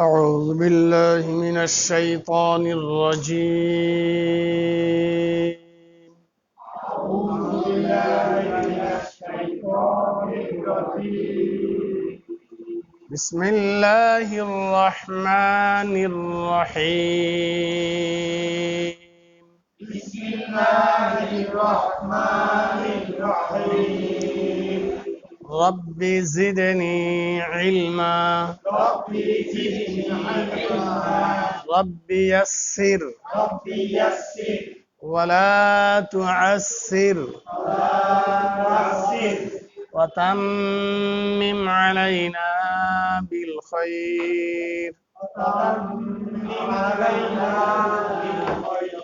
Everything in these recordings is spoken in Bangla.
أعوذ بالله من الشيطان الرجيم. أعوذ بالله من الشيطان الرجيم. بسم الله الرحمن الرحيم. بسم الله الرحمن الرحيم. رب زدني علما. رب زدني علما. رب يسر رب يسر ولا تعسر ولا تعسر وتمم علينا بالخير وتمم علينا بالخير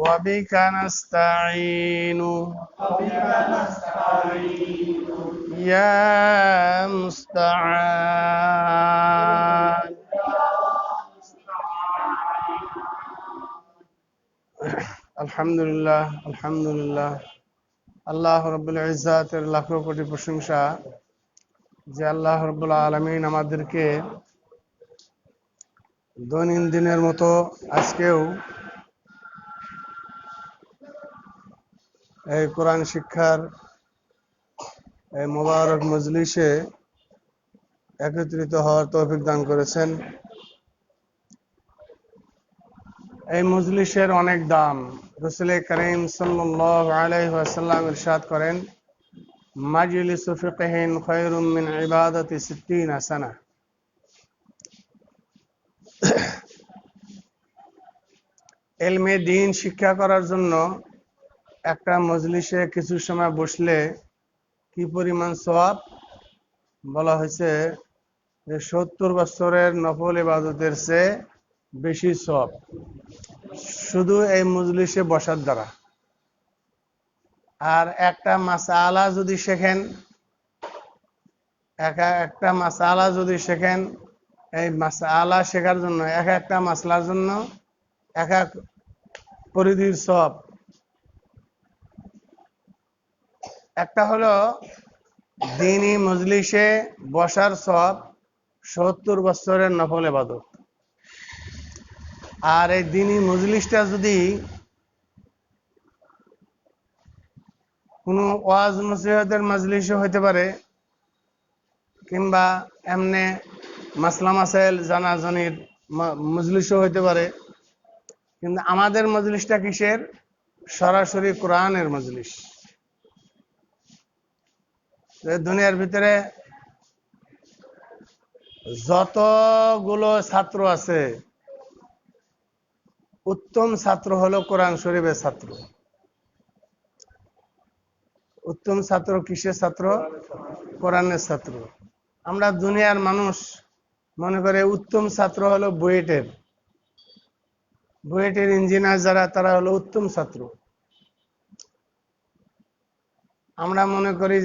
وبك نستعين وبك نستعين يا مستعان. আলহামদুলিল্লাহ আলহামদুলিল্লাহ। আল্লাহ রব্বুল ইজ্জাতের লাখো কোটি প্রশংসা যে আল্লাহ রব্বুল আলামিন আমাদেরকে দৈনন্দিনের মতো আজকেও এই কোরআন শিক্ষার এই মোবারক মজলিসে একত্রিত হওয়ার তৌফিক দান করেছেন। এই মজলিসের অনেক দাম। রাসূল করিম সাল্লাল্লাহু আলাইহি ওয়াসাল্লাম ইরশাদ করেন, মাজলিসু ফিকহিন খায়রুম মিন ইবাদাতি 60 সানা। ইলমে দ্বীন শিক্ষা করার জন্য একটা মজলিসে কিছু সময় বসলে কি পরিমাণ সওয়াব বলা হয়েছে যে 70 বছরের নফল ইবাদতের চেয়ে বেশি সওয়াব শুধু এই মজলিসে বসার দ্বারা। আর একটা মাসআলা যদি শেখেন, একটা মাসআলা যদি শেখেন, এই মাসআলা শেখার জন্য একটা মাসলার জন্য এক পরিধির সওয়াব। একটা হলো দ্বীনি মজলিসে বসার সওয়াব 70 বছরের নফল ইবাদত। আর এই দ্বীনি মজলিসটা যদি কোনো ওয়াজ নসিহতের মজলিসও হইতে পারে, কিংবা এমনি মাসলা মাসাইল জানাজানির মজলিসও হইতে পারে, কিন্তু আমাদের মজলিসটা কিসের? সরাসরি কোরআনের মজলিস। দুনিয়ার ভিতরে যতগুলো ছাত্র আছে, উত্তম ছাত্র হলো কোরআন শরীফের ছাত্র। উত্তম ছাত্র কিসের ছাত্র? কোরআনের ছাত্র। আমরা দুনিয়ার মানুষ মনে করে উত্তম ছাত্র হলো বুয়েটের ইঞ্জিনিয়ার যারা, তারা হলো উত্তম ছাত্র। আমরা মনে করি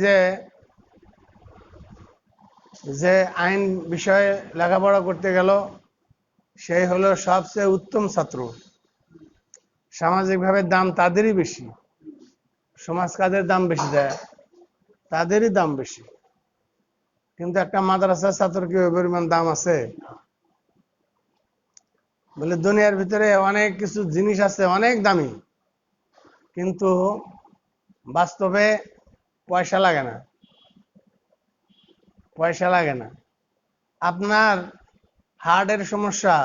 যে আইন বিষয়ে লেখাপড়া করতে গেল সেই হলো সবচেয়ে উত্তম ছাত্র। সামাজিকভাবে দাম তাদেরই বেশি। সমাজ কাদের দাম বেশি দেয়? তাদেরই দাম বেশি। কিন্তু একটা মাদ্রাসার ছাত্র কি ওই পরিমাণ দাম আছে? বলে দুনিয়ার ভিতরে অনেক কিছু জিনিস আছে অনেক দামি, কিন্তু বাস্তবে পয়সা লাগে না। পয়সা লাগে না। আপনার হার্টের সমস্যা,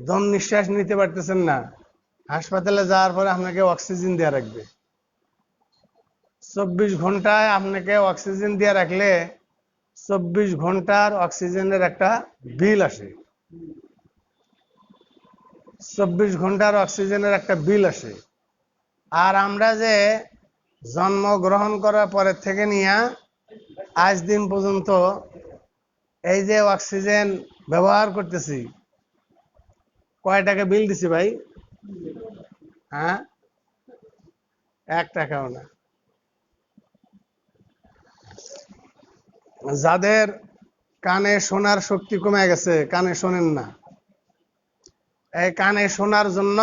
দম নিঃশ্বাস নিতে পারতেছেন না, হাসপাতালে যাওয়ার পরে আপনাকে অক্সিজেন দেওয়া রাখবে। 24 ঘন্টায় আপনাকে অক্সিজেন দিয়ে রাখলে 24 ঘন্টার অক্সিজেনের একটা বিল আসে। 24 ঘন্টার অক্সিজেনের একটা বিল আসে। আর আমরা যে জন্মগ্রহণ করার পরের থেকে নিয়ে আজ দিন পর্যন্ত এই যে অক্সিজেন ব্যবহার করতেছি, কয় টাকা বিল দিছি ভাই? হ্যাঁ, 1 টাকাও না। যাদের কানে শোনার শক্তি কমে গেছে, কানে শোনেন না, এই কানে শোনার জন্য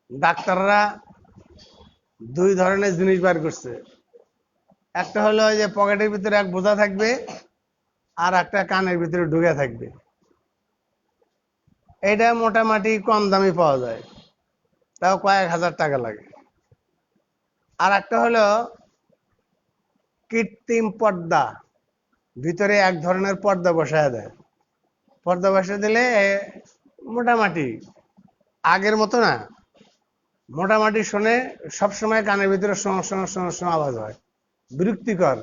ডাক্তাররা 2 ধরনের জিনিস বার করছে। একটা হলো যে পকেটের ভিতরে এক বোঝা থাকবে, আর একটা কানের ভিতরে ঢুকে থাকবে। এটা মোটামুটি কম দামি পাওয়া যায়, তাও কয়েক হাজার টাকা লাগে। আর একটা হলো কৃত্রিম পর্দা, ভিতরে এক ধরনের পর্দা বসায় দেয়। পর্দা বসিয়ে দিলে মোটামুটি আগের মতো না, মোটামুটি শুনে সবসময় কানের ভিতরে শোঁ আওয়াজ হয়, বিরক্তিকর।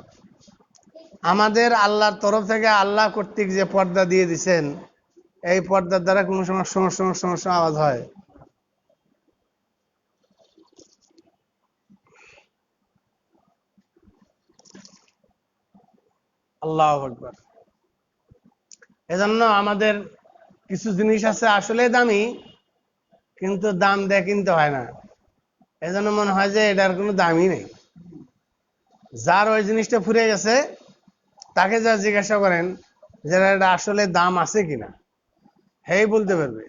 আমাদের আল্লাহর তরফ থেকে আল্লাহ কর্তৃক যে পর্দা দিয়ে দিছেন, এই পর্দার দ্বারা কোনো সময় শোঁ আওয়াজ হয়। আল্লাহু আকবার। এজন্য আমাদের কিছু জিনিস আছে আসলে দামি, কিন্তু দাম দিয়ে কিনতে হয় না। এজন্য মনে হয় যে এটার কোনো দামই নেই। যার ওই জিনিসটা ফুরিয়ে গেছে, তাকে যা জিজ্ঞাসা করেন যে এটা আসলে দাম আছে কিনা, হেই বলতে পারবে।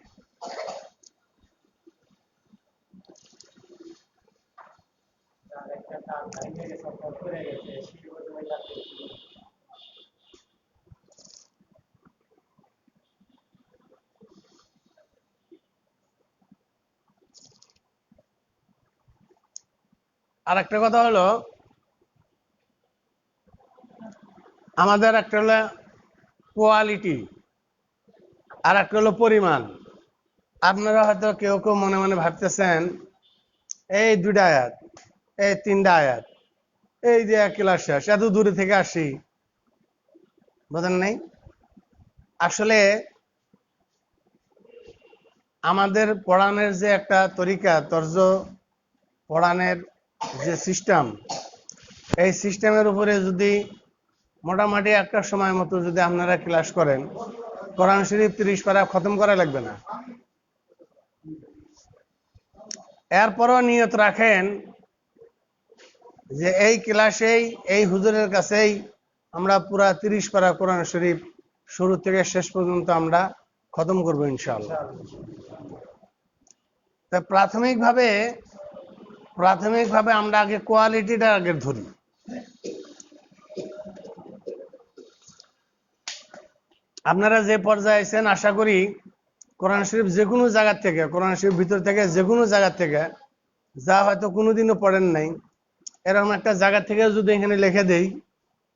আর একটা কথা হলো, আমাদের একটা হলো কোয়ালিটি, আর একটা হলো পরিমাণ। আপনারা হয়তো কেউ কেউ মনে মনে ভাবতেছেন এই 2টা আয়াত, এই 3টা আয়াত, এই যে এক ক্লাস শেষ, এত দূরে থেকে আসি, বোঝেন নাই? আসলে আমাদের পড়ানোর যে একটা তরিকা, তর্জ পড়ানোর যে সিস্টেম, এই সিস্টেমের উপরে যদি মোটামুটি একটা সময় মতো যদি আপনারা ক্লাস করেন, কোরআন শরীফ 30 পারা খতম করা লাগবে না। এরপরও নিয়ত রাখেন যে এই ক্লাসেই, এই হুজুরের কাছেই আমরা পুরা 30 পারা কোরআন শরীফ শুরু থেকে শেষ পর্যন্ত আমরা খতম করবো ইনশাআল্লাহ। তা প্রাথমিকভাবে আমরা আগে কোয়ালিটিটা আগে ধরি। আপনারা যে পর্যায়ে আছেন, আশা করি কোরআন শরীফ যে কোনো জায়গা থেকে, কোরআন শরীফ ভিতর থেকে যে কোনো জায়গা থেকে, যা হয়তো কোনোদিনও পড়েন নাই, এরকম একটা জায়গা থেকে যদি এখানে লিখে দেই,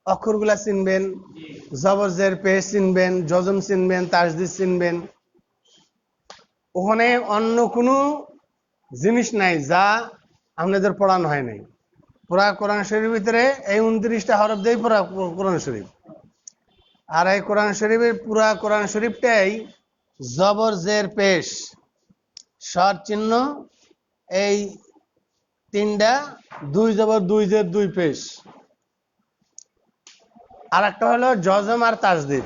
অক্ষরগুলা চিনবেন, জবর জের পেশ চিনবেন, জজম চিনবেন, তাসদিদ চিনবেন। ওখানে অন্য কোনো জিনিস নাই যা আপনাদের পড়ানো হয় নাই। পুরা কোরআন শরীফের ভিতরে এই 29টা হরফ দেই পুরা কোরআন শরীফ। আর এই কোরআন শরীফের পুরা কোরআন শরীফটাই জবর জের পেশ স্বর চিহ্ন, এই 3টা, 2 জবর 2 জের 2 পেশ। আর একটা হলো জজম আর তাসদিদ।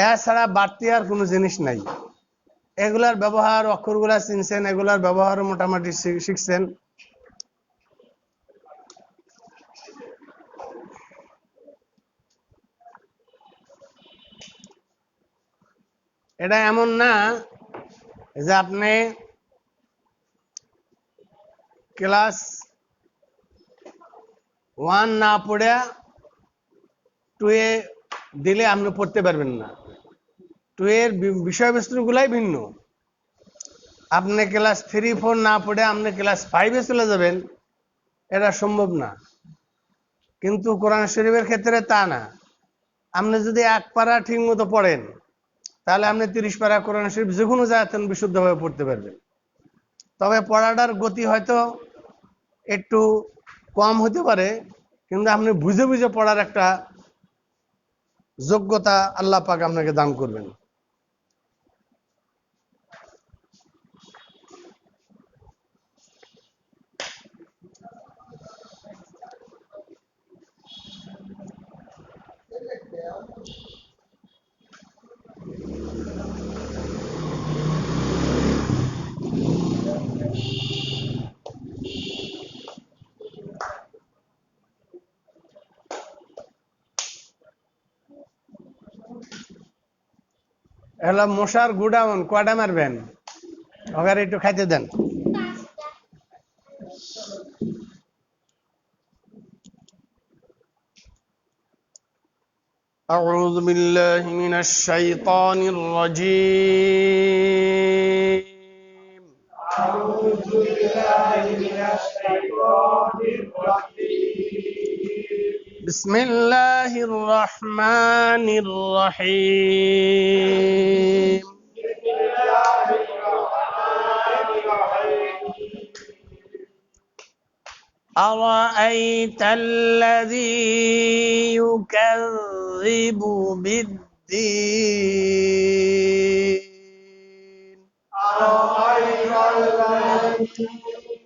এছাড়া বাড়তি আর কোনো জিনিস নাই। এগুলার ব্যবহার, অক্ষরগুলা চিনছেন, এগুলার ব্যবহার মোটামুটি শিখছেন। এটা এমন না যে আপনি ক্লাস 1 না পড়ে 2 এ দিলে আপনি পড়তে পারবেন না। 2 এর বিষয়বস্তুগুলাই ভিন্ন। আপনি ক্লাস 3, 4 না পড়ে আপনি ক্লাস 5 এ চলে যাবেন, এটা সম্ভব না। কিন্তু কোরআন শরীফের ক্ষেত্রে তা না। আপনি যদি 1 পারা ঠিক মতো পড়েন, তাহলে আপনি 30 পারা কোরআন শরীফ যে কোনো জায়গাতে বিশুদ্ধভাবে পড়তে পারবেন। তবে পড়াটার গতি হয়তো একটু কম হতে পারে, কিন্তু আপনি বুঝে বুঝে পড়ার একটা যোগ্যতা আল্লাহ পাক আপনাকে দান করবেন। এগুলো মশার গুডাউন, কয়টা মারবেন? ওখানে একটু খাইতে দেন। أعوذ بالله من الشيطان الرجيم. أعوذ بالله من الشيطان الرجيم. بسم الله الرحمن الرحيم. بسم الله الرحمن الرحيم. أرأيت الذي يكذب بالدين أرأيت الذي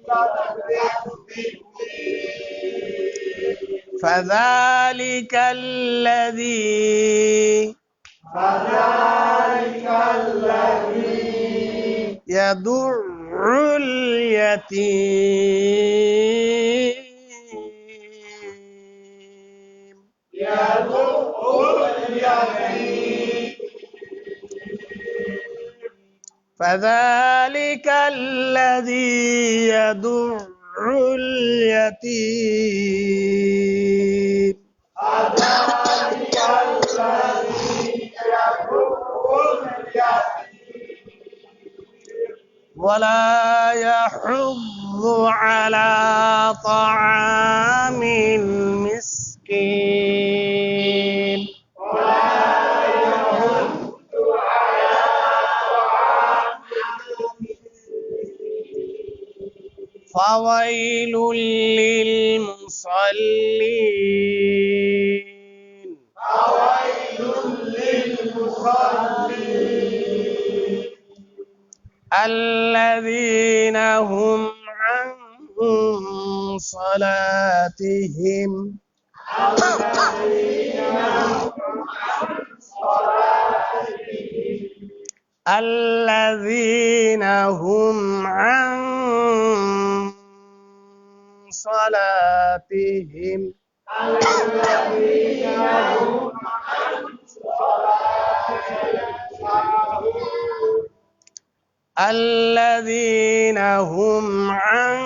يكذب بالدين فذلك الذي فذلك الذي يدع اليتيم يدق اليتيم فذلك الذي يدع اليتيم فذلك الذي يدق اليتيم ولا يحض على طعام المسكين ولا يحض على طعام فويل للمصلين فويل للمصلين الذين هم عن صلاتهم الذين هم عن صلاتهم الذين هم عن صلاتهم الذين هم عن صلاتهم الذين هم عن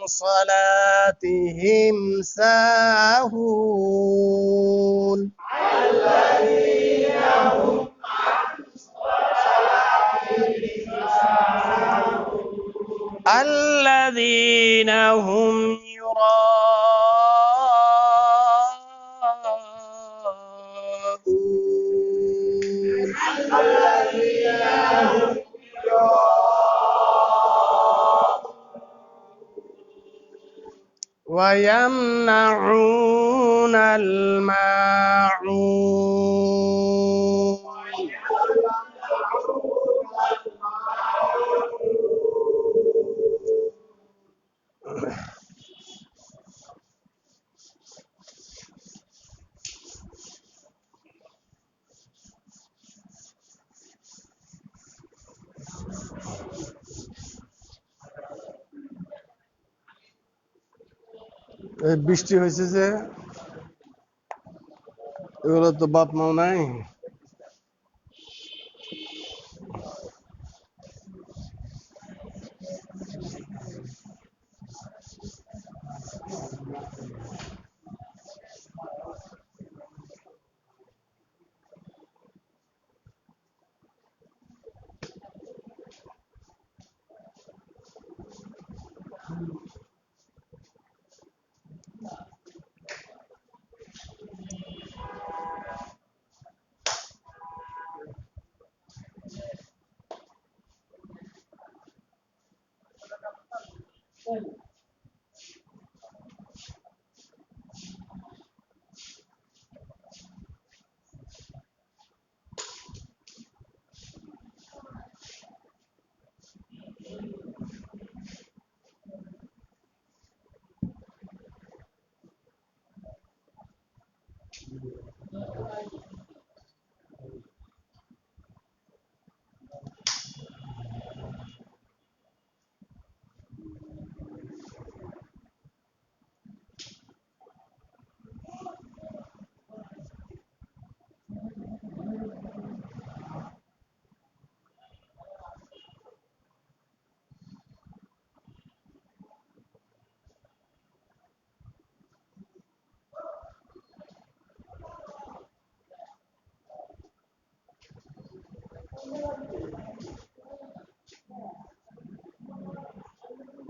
صلاتهم ساهون الذين هم عن صلاتهم ساهون الذين هم يراءون الذين هم ويمنعون الماعون এই বৃষ্টি হয়েছে যে এগুলো তো বাপ মাও নাই।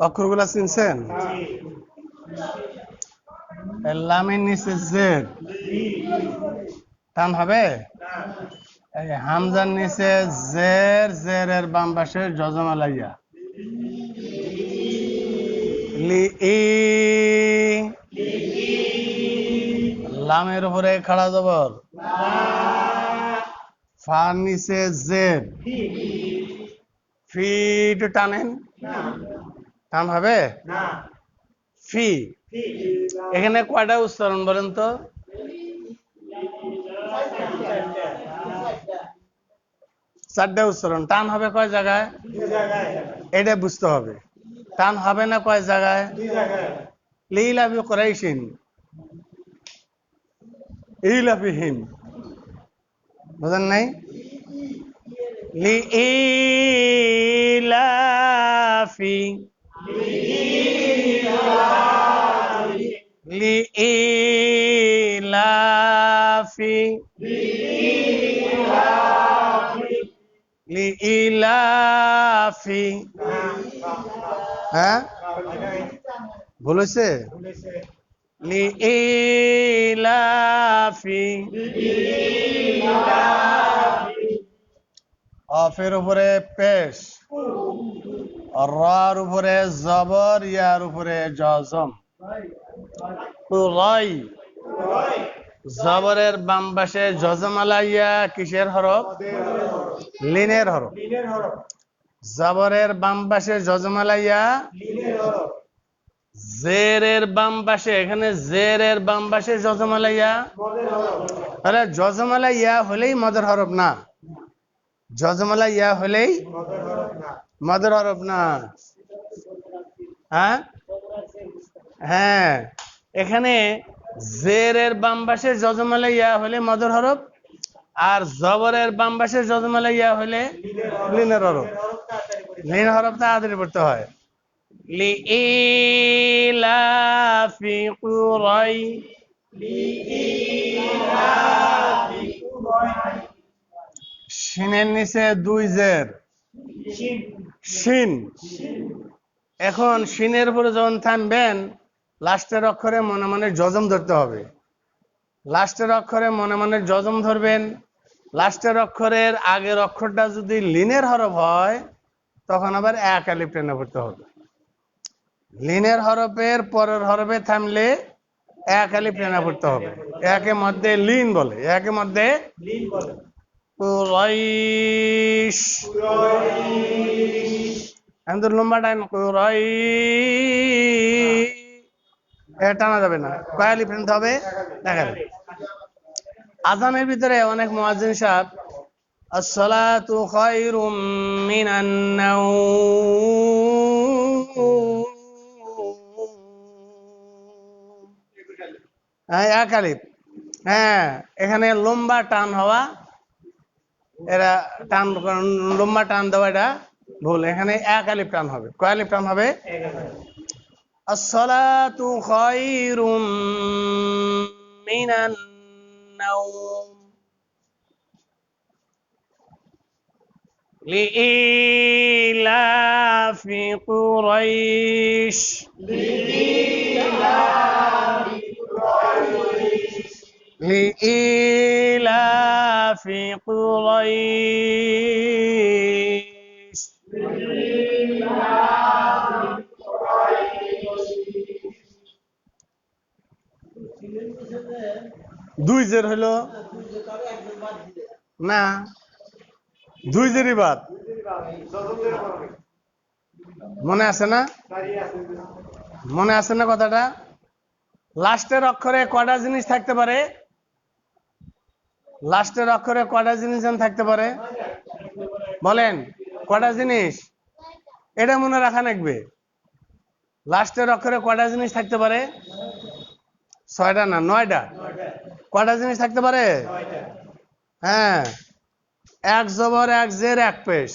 অক্ষরগুলা চিনছেন? লামের নিচে জের টান হবে। এই হামজার নিচে জের, জেরের বাম পাশে জজমা লাইয়া লি ই, লামের উপরে খাড়া জবর, ফার নিচে জের, ফি একটু টানেন, টান হবে ফি। এখানে কয়টা উচ্চারণ বলেন তো? চারটা উচ্চারণ। টান হবে কয় জায়গায়? এটা বুঝতে হবে। টান হবে না কয় জায়গায়? লিলাফি কুরাইশিন, ইলাফিহিম, বুঝেন নাই? লিইলাফি, লিইলাফি, লিইলাফি। হ্যাঁ, ভুল হয়েছে? লিইলাফি, অফের উপরে পেশ, রার উপরে জবর, ইয়ার উপরে জজম। কুরাই, জবরের বাম পাশে জজম আলাইয়া কিসের হরফ? লিনের হরফ। জবরের বাম পাশে জজম আলাইয়া জেরের বাম পাশে, এখানে জেরের বাম পাশে জজম আলাইয়া, আরে জজম আলাইয়া হলেই মদের হরফ না, জজম আলাইয়া হলেই মদের হরফ না। হ্যাঁ হ্যাঁ, এখানে জেরের বাম পাশে জজম আলাইয়া হলে মদের হরফ, আর জবরের বাম পাশে জজম আলাইয়া হলে লিনের হরফ। লিন হরফ তাড়াতাড়ি পড়তে হয়। লিইলাফি কুরাই, শিনের নিচে দুই জের, শিন। এখন শিনের উপরে যখন থামবেন, লাস্টের অক্ষরে মনে মনে জজম ধরতে হবে। লাস্টের অক্ষরে মনে মনে জজম ধরবেন। লাস্টের অক্ষরের আগের অক্ষরটা যদি লিনের হরফ হয়, তখন আবার এক আলিফ টেনে পড়তে হবে। লিনের হরফের পরের হরফে থামলে এক আলিফ টেনে পড়তে হবে। একের মধ্যে লিন বলে, একের মধ্যে কুরাইশ, আমাদের লম্বা টাইম কুরাই, টানা যাবে না, কয় আলিফ টানতে হবে? এক আলিফ। আযানের ভিতরে অনেক মুয়াজ্জিন সাহেব আসসালাতু খায়রুম মিনান নাওম, এক আলিফ। হ্যাঁ, এখানে লম্বা টান হওয়া, এরা টান লম্বা টান দেওয়া এটা ভুল। এখানে এক আলিফ টান হবে। কয় আলিফ টান হবে? আসসালাতু খায়রুম মিনান নাওম, লিইলাফি কুরাইশ, লিইলাফি কুরাইশ। দুই জের হইল না, দুই জেরই বাদ। মনে আছে না? মনে আছে না কথাটা? লাস্টের অক্ষরে কয়টা জিনিস থাকতে পারে? লাস্টের অক্ষরে কয়টা জিনিস থাকতে পারে বলেন? কয়টা জিনিস? এটা মনে রাখা লাগবে। লাস্টের অক্ষরে কয়টা জিনিস থাকতে পারে? ছয়টা না, নয়টা। কয়টা জিনিস থাকতে পারে? হ্যাঁ, এক জবর এক জের এক পেশ,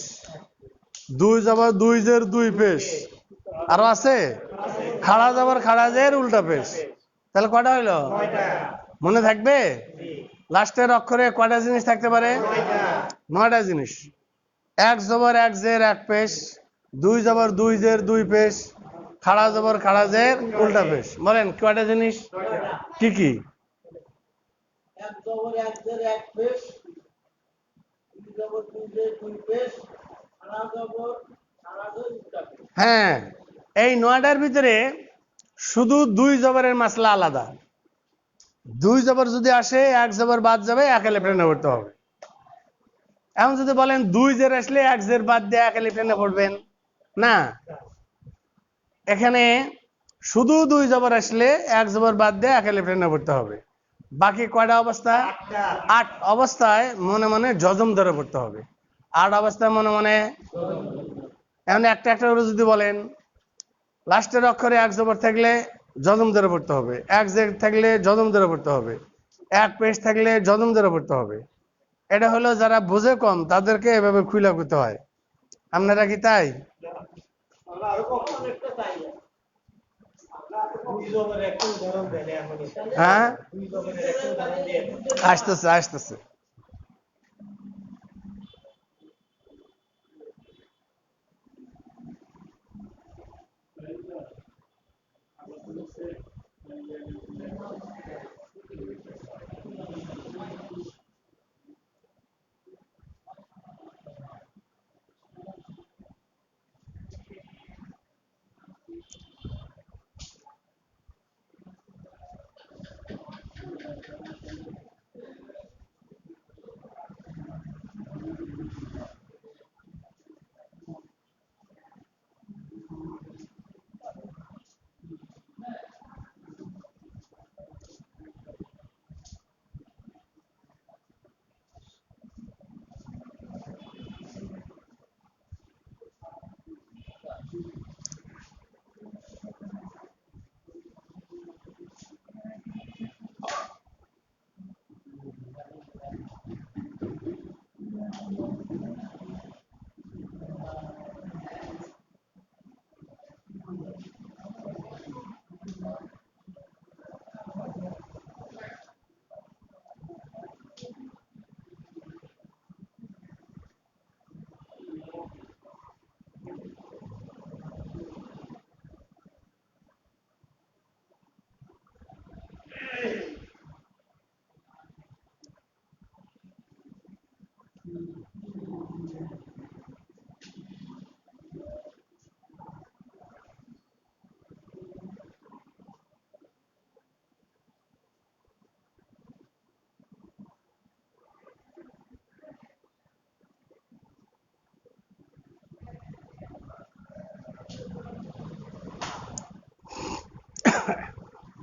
দুই জবর দুই জের দুই পেশ, আরো আছে খাড়া জবর খাড়া জের উল্টা পেশ। তাহলে কয়টা হইলো? মনে থাকবে? লাস্টের অক্ষরে কয়টা জিনিস থাকতে পারে? নয়টা জিনিস। এক জবর এক জের এক পেশ, দুই জবর দুই জের দুই পেশ, খাড়া জবর খাড়া জের উল্টা পেশ। বলেন কয়টা জিনিস কি কি? এক জবর এক জের এক পেশ, দুই জবর দুই জের দুই পেশ, সারা জবর সারা জের উল্টা পেশ। হ্যাঁ, এই নয়টার ভিতরে শুধু দুই জবরের মাসলা আলাদা। দুই জবর যদি আসে এক জবর বাদ যাবে, এক আলিফ টেনে পড়তে হবে। এখন যদি বলেন দুই জের আসলে এক জের বাদ দিয়ে এক আলিফ টেনে পড়বেন, না, এখানে শুধু দুই জবর আসলে এক জবর বাদ দিয়ে এক আলিফ টেনে পড়তে হবে। বাকি কয়টা অবস্থা? 8 অবস্থায় মনে মনে জজম ধরে পড়তে হবে। 8 অবস্থায় মনে মনে। এখন একটা একটা করে যদি বলেন, লাস্টের অক্ষরে এক জবর থাকলে জজম ধরে পড়তে হবে, এক জের থাকলে জজম ধরে পড়তে হবে, এক পেশ থাকলে জজম ধরে পড়তে হবে। এটা হলো যারা বুঝে কম তাদেরকে এভাবে খুইলা করতে হয়। আপনারা কি তাই? আমরা আরো কখন একটা চাই না। আমরা দুই জবরের একটা উদাহরণ দেন এখন। হ্যাঁ, দুই জবরের একটা উদাহরণ দিয়ে আসতেছে আসতেছে।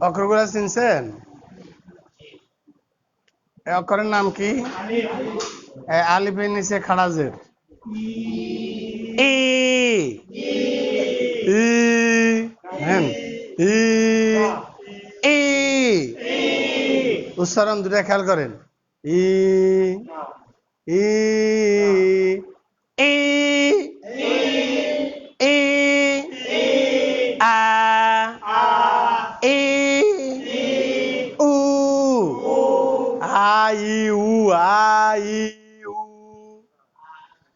অক্ষরগুলো চিনছেন? এই অক্ষরের নাম কি? আলিফের নিচে খাড়া জের ই, ই, হ্যাঁ, ই, ই। উচ্চারণ দুটা খেয়াল করেন। ই, ই, ই, ই, আ, ই, উ, আ, ই, উ, আ, ই, উ,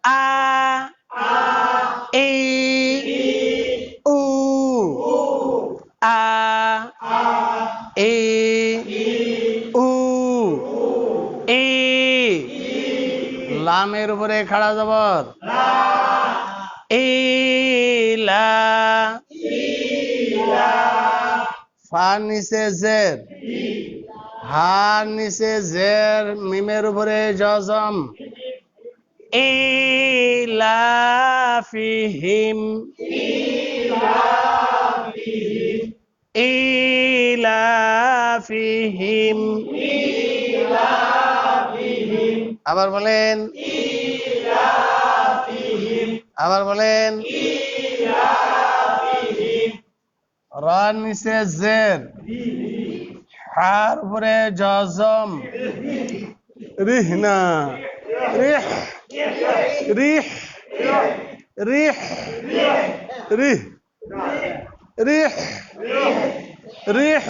আ, ই, উ, আ, ই, উ, ই। লামের উপরে খাড়া জবর ইলা, ফার নিচে জের, হার নিচে জের, মিমের উপরে জজম ইলাফিহিম, ইলাফিহিম। আবার বলেন, আবার বলেন। রার নিচে জের, হার উপরে জজম রিহনা, রিহ, রিহ, রিহ, রিহ, রিহ, রিহ,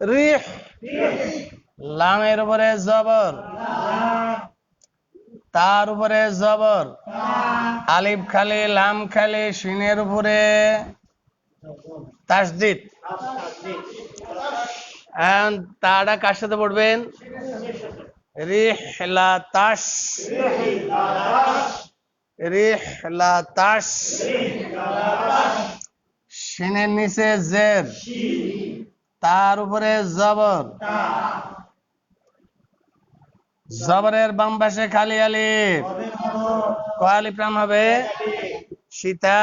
রিহ। লামের উপরে জবর, তার উপরে জবর, আলিফ খালি লাম খালি শিনের উপরে তাসদিদ। And তাটা কার সাথে পড়বেন? রিহলাতাস, রিহলাতাস। শিনের নিচে জের, তার উপরে জবর, জবরের বাম পাশে খালি আলিফ, আলিফ নাম হবে সীতা।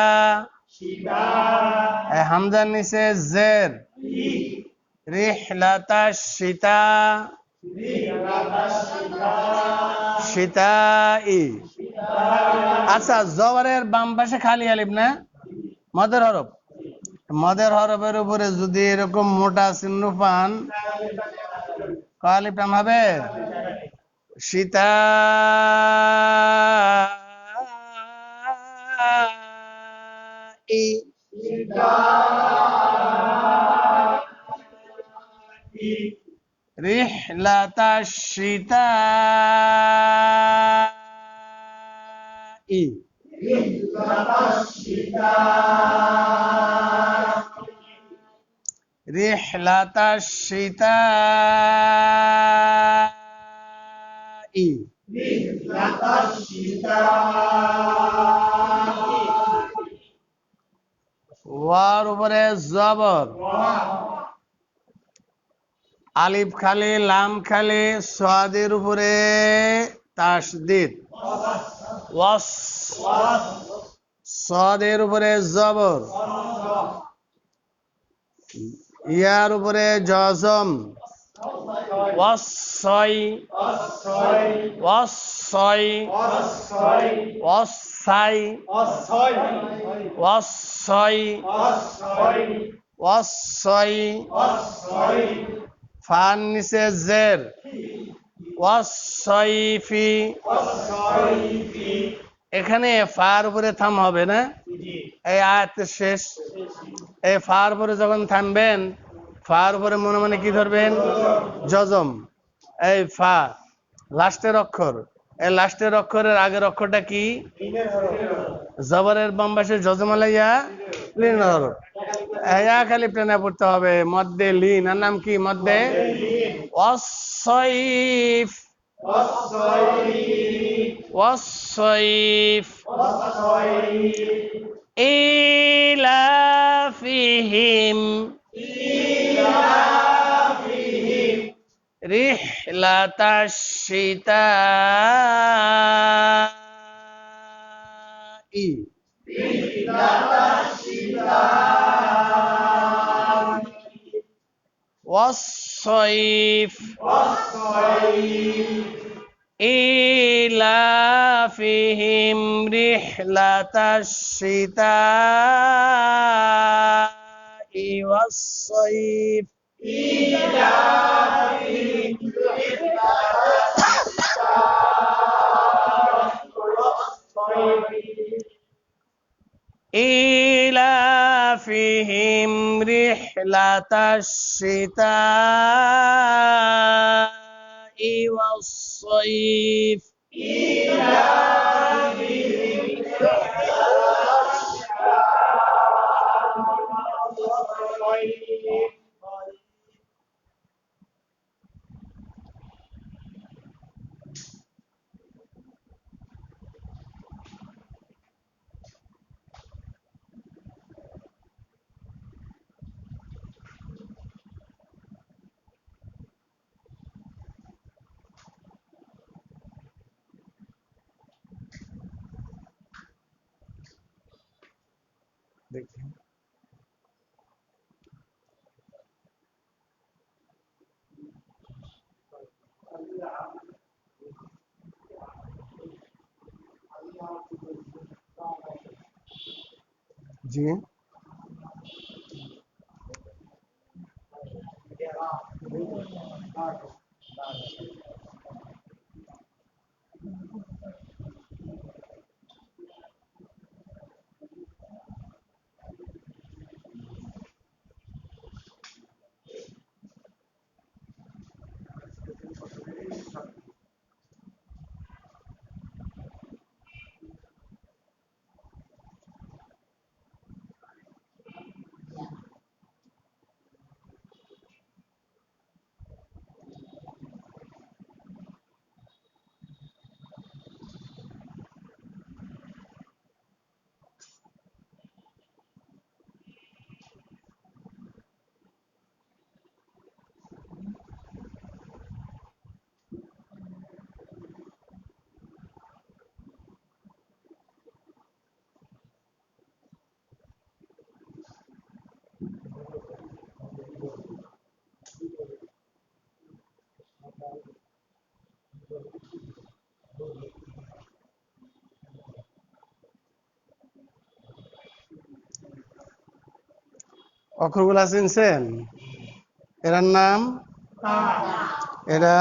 হামজার নিচে জের, রিহলাতাস সীতা, সীতাই। আচ্ছা, জবরের বাম পাশে খালি আলিফ না, মদের হরফ। মদের হরফের উপরে যদি এরকম মোটা চিহ্ন পান, আলিফ নাম হবে সীতা। রিহলাতাস সীতা। রিহলাতাস সীতা। ওয়ার উপরে জবর, আলিফ খালি লাম খালি, সাদের উপরে তাসদিদ, ওয়াস, সাদের উপরে জবর, ইয়ার উপরে জজম, ওয়াসসাই, ওয়াসসাই, ওয়াসসাই, ওয়াসসাই, ওয়াসসাই। ফার নিচে জের, ওয়াসসাইফি। এখানে ফার উপরে থাম হবে না, এই আয়াতের শেষ। এই ফার উপরে যখন থামবেন, ফার উপরে মনে মনে কি ধরবেন? জজম। এই ফা লাস্টের অক্ষর, এই লাস্টের অক্ষরের আগের অক্ষরটা কি? জবরের বাম পাশে জজম আলাইয়া লিন হরফ, এক আলিফ টেনে পড়তে হবে মধ্যে লিন। আর নাম কি? মধ্যে ওয়াসসাইফ, ওয়াসসাইফ। ইলাফিহিম, রিহলাতাশ শিতাই, ওয়াসসাইফ। ইলাফিহিম রিহলাতাশ শিতাই ওয়াসসাইফ। إيلافهم رحلة الشتاء والصيف. देखिए जी অক্ষরগুলা চিনছেন? এরার নাম এরা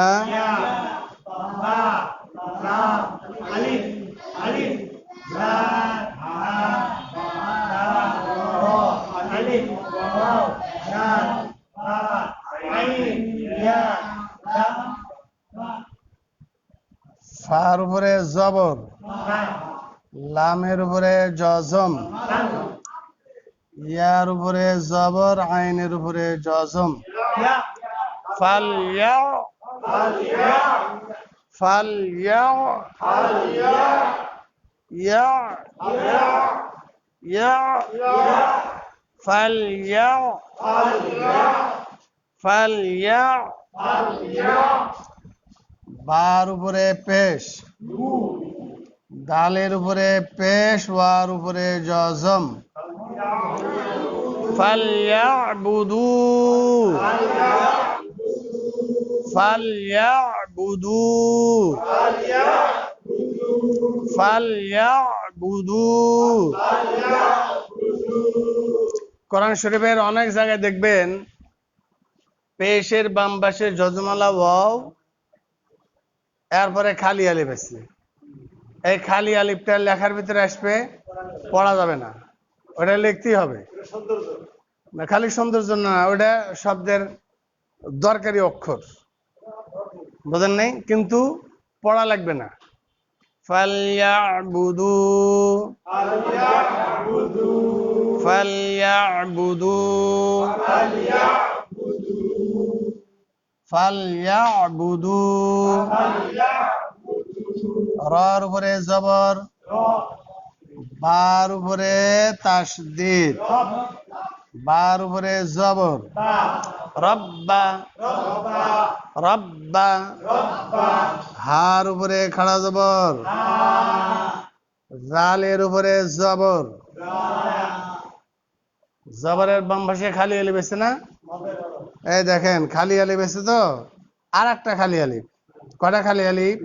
ফার উপরে জবর, লামের উপরে জজম, ইয়ার উপরে জবর, আইনের উপরে জজম। ফাল ইয়া ফাল ইয়া ইয়া ইয়া ফাল ইয়া ফাল ইয়া। বার উপরে পেশ, দালের উপরে পেশ, ওয়ার উপরে জজম। ফালইয়াবুদু ফালইয়াবুদু ফালইয়াবুদু। কোরআন শরীফের অনেক জায়গায় দেখবেন পেশের বাম পাশে যজমালা ওয়াও, এরপরে খালি আলিফ আছে। এই খালি আলিফটা লেখার ভিতরে আসবে, পড়া যাবে না, ওটা লিখতেই হবে। না খালি সৌন্দর্য না, ওটা শব্দের দরকারি অক্ষর, বোঝেন নাই? কিন্তু পড়া লাগবে না। ফালইয়াবুদু ফালইয়াবুদু ফালইয়াবুদু। রার উপরে জবর, বার উপরে তাসদীদ, বার উপরে জবর। রব্বা রব্বা। হার উপরে খাড়া জবর, জালের উপরে জবর। জবরের বাম পাশে খালি আলিফ আছে না? এই দেখেন খালি আলিফ আছে তো, আর একটা খালি আলিফ। কয়টা খালি আলিফ?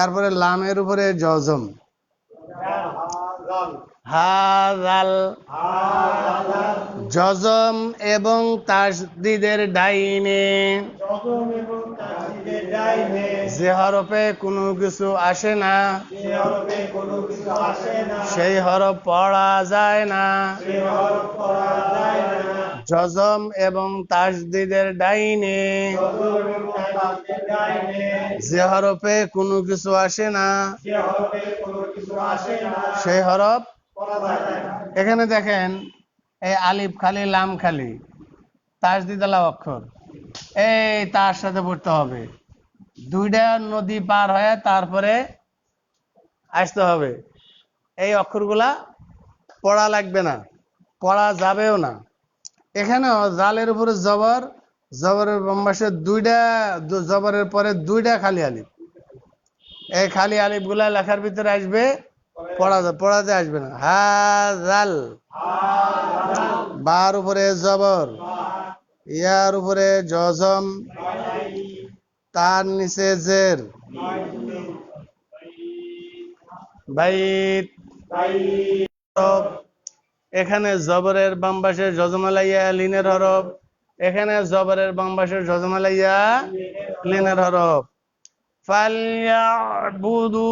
এরপরে লামের উপরে জজম। হাজাল। জজম এবং তাসদীদের ডাইনে যে হরফে কোনো কিছু আসে না, সেই হরফ পড়া যায় না। জজম এবং তাসদীদের ডাইনে যে হরফে কোনো কিছু আসে না, সেই হরফ। এখানে দেখেন এই আলিফ খালি, লাম খালি, তাসদীদ আলা অক্ষর, এই তার সাথে পড়তে হবে। দুইটা নদী পার হয়ে তারপরে আসতে হবে। এই অক্ষরগুলা পড়া লাগবে না, পড়া যাবেও না। এখানেও জালের উপরে জবর, জবরের বাম পাশে দুইটা জবরের পরে দুইটা খালি আলিফ। এই খালি আলিফ গুলা লেখার ভিতরে আসবে, পড়াতে আসবে না। হাজাল। বার উপরে জবর, ইয়ার উপরে জজম, তার নিচে জের। বাইত। এখানে জবরের বাম পাশে জজমালাইয়া লিনের হরফ, এখানে জবরের বাম পাশে জজমালাইয়া লিনের হরফ। ফালইয়াবুদু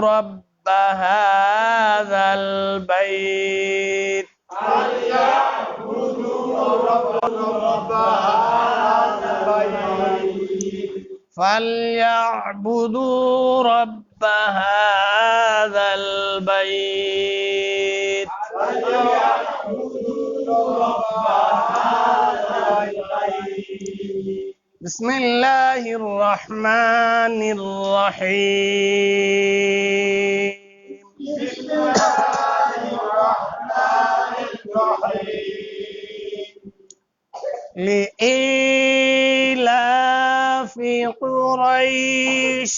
রাব্বা হাযাল বাইত। فليعبدوا رب هذا البيت. بسم الله الرحمن الرحيم. بسم الله الرحمن الرحيم. لإيلاف قريش.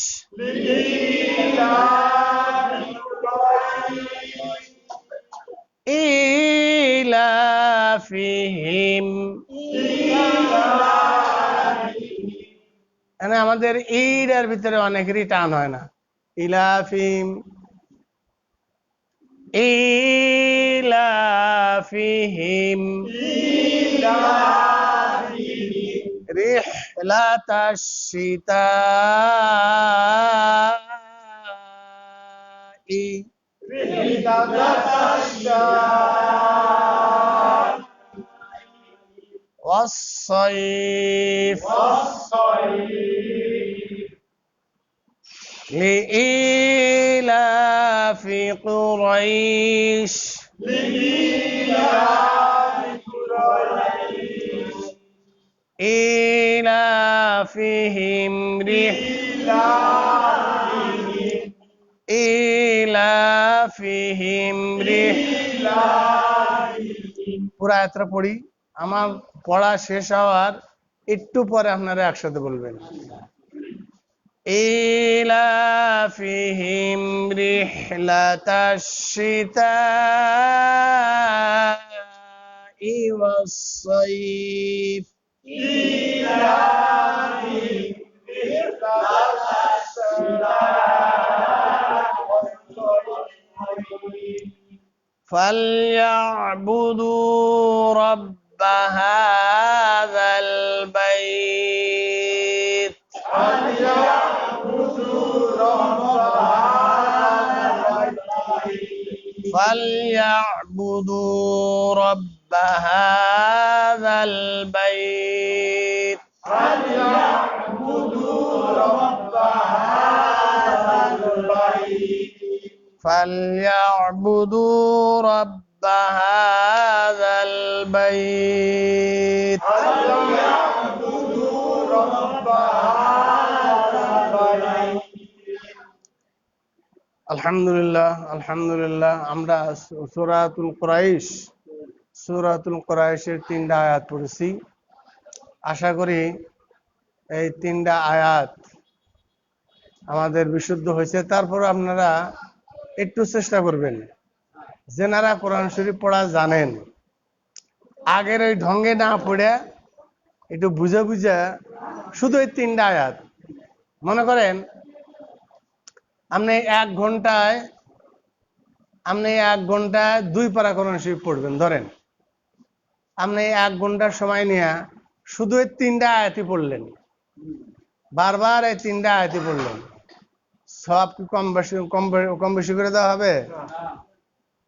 إيلافهم মানে আমাদের এইটার ভিতরে অনেকেরই টান হয় না। ইলাফিম ইলাফিহিম রিহলাতাশ শিতাই والصيف لإيلاف قريش إيلافهم إيلافهم পুরা আয়াতটা পড়ি, আমার পড়া শেষ হওয়ার একটু পরে আপনারা একসাথে বলবেন। إيلافهم رحلة الشتاء والصيف فليعبدوا رب هذا البيت فليعبدوا رب هذا البيت فليعبدوا رب هذا البيت আলহামদুলিল্লাহ আলহামদুলিল্লাহ। আমরা সূরাতুল কুরাইশের 3টা আয়াত পড়েছি। আশা করি এই 3টা আয়াত আমাদের বিশুদ্ধ হয়েছে। তারপর আপনারা একটু চেষ্টা করবেন, যেনারা কোরআন শরীফ পড়া জানেন, আগের ওই ঢঙ্গে না পড়ে একটু বুঝে বুঝে শুধু এই 3টা আয়াত, মনে করেন আপনি 1 ঘন্টায় 2 পারা কোরআন শরীফ পড়বেন। ধরেন আপনি 1 ঘন্টার সময় নিয়ে শুধু এই 3টা আয়াতই পড়লেন, বারবার এই 3টা আয়াতই পড়লেন, সব কি কম বেশি করে দেওয়া হবে?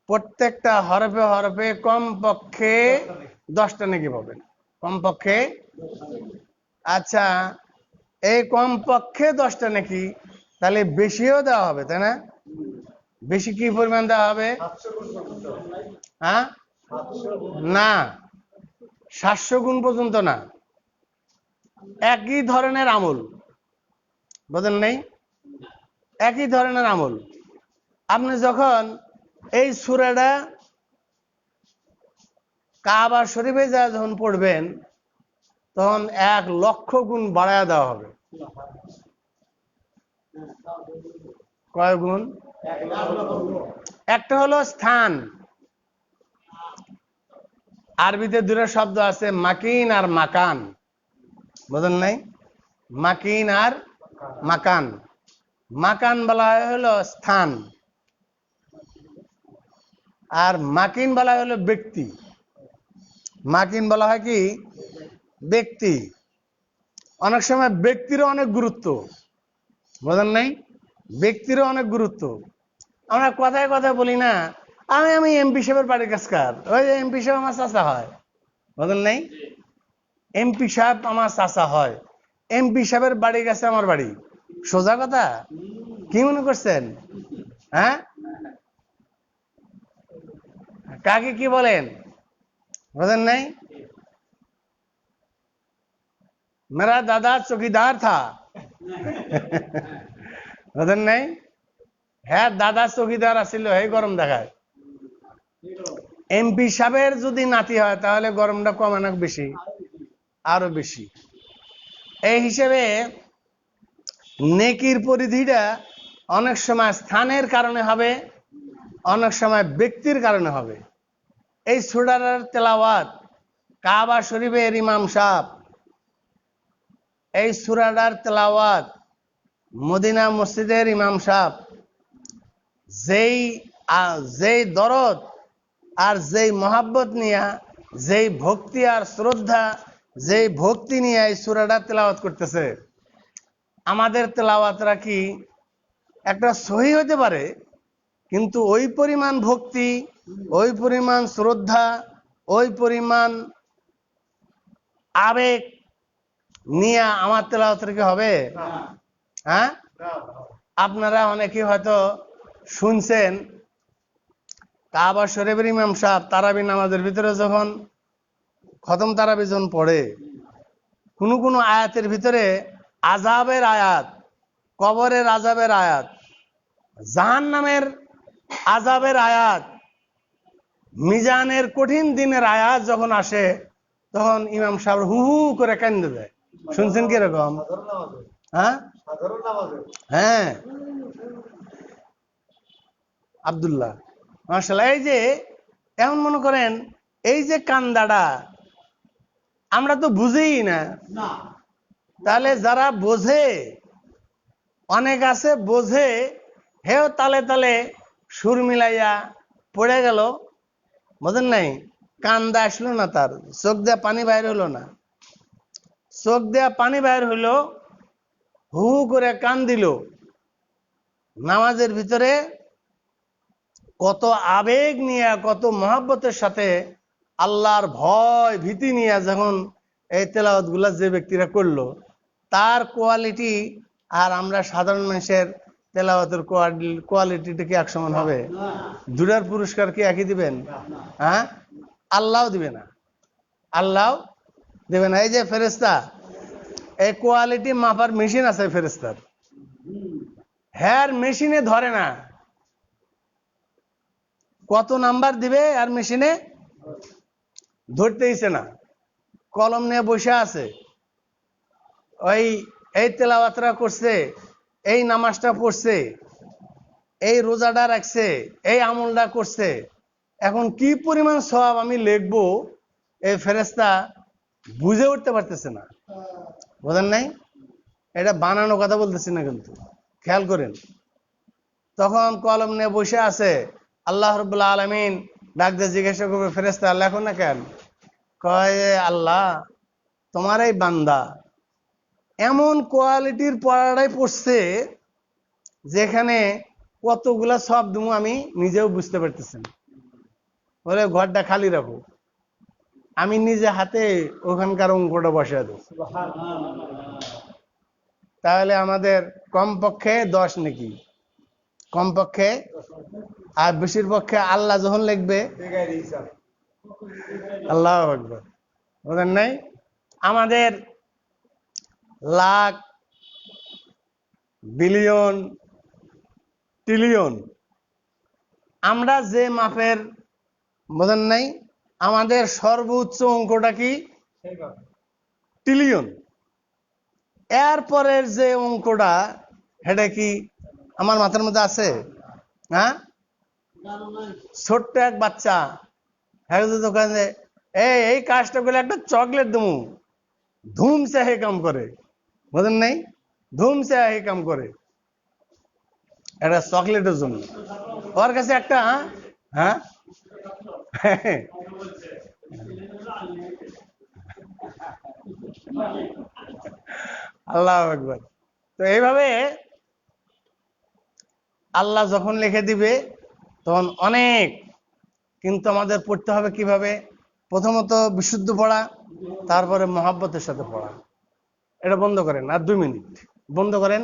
প্রত্যেকটা হরফে হরফে কমপক্ষে 10টা নেকি পাবেন, কমপক্ষে। আচ্ছা, এই কমপক্ষে 10টা নাকি, তাহলে বেশিও দেওয়া হবে, তাই না? বেশি কি পরিমাণ দেওয়া হবে? হ্যাঁ, না, 700 গুণ পর্যন্ত না। একই ধরনের আমল, বুঝেন নাই? একই ধরনের আমল। আপনি যখন এই সূরাটা কাবা শরীফে যখন পড়বেন, তখন 1 লক্ষ গুণ বাড়ায়া দেওয়া হবে। কয় গুণ? একটা হলো স্থান। আরবিতে 2টা শব্দ আছে, মাকিন আর মাকান, বুঝেন নাই? মাকিন আর মাকান। মাকান বলা হলো স্থান, আর মাকিন বলা হলো ব্যক্তি। মাকিন বলা হয় কি? ব্যক্তি। অনেক সময় ব্যক্তিরও অনেক গুরুত্ব, বুঝেন নাই? ব্যক্তিরও অনেক গুরুত্ব। আমরা কথায় কথায় বলি না, আমি এমপি সাহেবের বাড়ির কাছকার, ওই যে এমপি সাহেব আমার চাচা হয়, বুঝেন নাই? এমপি সাহেব আমার চাচা হয়, এমপি সাহেবের বাড়ির কাছে আমার বাড়ি। সোজা কথা? কি মনে করছেন? হ্যাঁ, কাকে কি বলেন, বুঝেন নাই? मेरा दादा चौकीदार था, বুঝেন নাই? হ্যাঁ, দাদা চৌকিদার আছিল, এই গরম দেখায়। এমপি সাহেবের যদি নাতি হয় তাহলে গরমটা কমে না বেশি? আরো বেশি। এই হিসেবে নেকির পরিধিটা অনেক সময় স্থানের কারণে হবে, অনেক সময় ব্যক্তির কারণে হবে। এই সূরার তেলাওয়াত কাবা শরীফের ইমাম সাহেব এই সূরাটার তেলাওয়াত মদিনা মসজিদের ইমাম সাহেব যেই দরদ আর যেই মহাব্বত নিয়া, যেই ভক্তি আর শ্রদ্ধা, যেই ভক্তি নিয়ে এই সূরাটা তেলাওয়াত করতেছে, আমাদের তেলাওয়াতরা কি একটা সহি হতে পারে, কিন্তু ওই পরিমাণ ভক্তি, ওই পরিমাণ শ্রদ্ধা, ওই পরিমাণ আবেগ নিয়ে আমার তেলাওয়াত কি হবে? হ্যাঁ, আপনারা অনেকে হয়তো শুনছেন কাবা শরীফের ইমাম সাহেব তারাবি নামাজের ভিতরে যখন খতম তারাবি যখন পড়ে, কোনো আয়াতের ভিতরে আযাবের আয়াত, কবরের আযাবের আয়াত, জাহান্নামের আযাবের আয়াত, মিজানের কঠিন দিনের আয়াত যখন আসে, তখন ইমাম সাহেব হু হু করে কান্দে দেয়। শুনছেন কিরকম? হ্যাঁ হ্যাঁ, আব্দুল্লাহ মাশাআল্লাহ। এই যে এমন মনে করেন, এই যে কান্দাটা আমরা তো বুঝেই না, তাহলে যারা বোঝে, অনেক আছে বোঝে, হেও তালে তালে সুর মিলাইয়া পড়ে গেল, বোঝেন নাই, কান্দা আসলো না, তার চোখ দেয়া পানি বাইর হলো না, চোখ দেয়া পানি বাইর হইলো, হু হু করে কান দিল। নামাজের ভিতরে কত আবেগ নিয়ে, কত মহাব্বতের সাথে, আল্লাহর ভয় ভীতি নিয়ে যখন এই তেলাওয়াত গুলা যে ব্যক্তিরা করলো, তার কোয়ালিটি আর আমরা সাধারণ মানুষের তেলাওয়াতের কোয়ালিটিটা কি এক সমান হবে? দুটার পুরস্কার কি একই দিবেন? হ্যাঁ, আল্লাহ দিবে না, আল্লাহ দিবে না। এই যে ফেরেশতা, এই কোয়ালিটি মাপার মেশিন আছে ফেরেশতার, হ্যার মেশিনে ধরে না, কত নাম্বার দিবে আর মেশিনে ধরতেইছে না, কলম নিয়ে বসে আছে, এই তেলাওয়াতটা করছে, এই নামাজটা পড়ছে, এই রোজাটা রাখছে, এই আমলটা করছে, এখন কি পরিমাণ সওয়াব আমি লিখবো, এই ফেরেশতা বুঝে উঠতে পারতেছে না। বোঝেন নাই? এটা বানানো কথা বলতেছি না, কিন্তু খেয়াল করেন। তখন কলম নিয়ে বসে আছে, আল্লাহ রাব্বুল আলামিন ডাক দিয়ে জিজ্ঞাসা করবে, ফেরেশতা লেখো না কেন? কয়, আল্লাহ তোমার এই বান্দা এমন কোয়ালিটির পড়াটাই পড়ছে যেখানে কতগুলা সব দুমু আমি নিজেও বুঝতে পারতেছি না, বলে ঘরটা খালি রাখো, আমি নিজে হাতে ওখানকার অঙ্কটা বসে দেব। তাহলে আমাদের কমপক্ষে 10 নাকি, কমপক্ষে, আর বেশির পক্ষে আল্লাহ যখন লিখবে, আল্লাহু আকবার, বুঝেন নাই? আমাদের লাখ, বিলিয়ন, ট্রিলিয়ন, আমরা যে মাপের, বোঝেন নাই, আমাদের সর্বোচ্চ অঙ্কটা কি? ট্রিলিয়ন। এরপরের যে অঙ্কটা, সেটা কি আমার মাথার মধ্যে আছে? হ্যাঁ, ছোট্ট এক বাচ্চা দোকানে এই কাজটা করলে একটা চকলেট দেবো, ধুমসে হে কাম করে, বোঝেন নাই, ধুমসে হে কাম করে একটা চকলেটের জন্য, ওর কাছে একটা, হ্যাঁ আল্লাহু আকবার। তো এইভাবে আল্লাহ যখন লিখে দিবে তখন অনেক, কিন্তু আমাদের পড়তে হবে কিভাবে? প্রথমত বিশুদ্ধ পড়া, তারপরে মহাব্বতের সাথে পড়া। এটা বন্ধ করেন, আর 2 মিনিট বন্ধ করেন।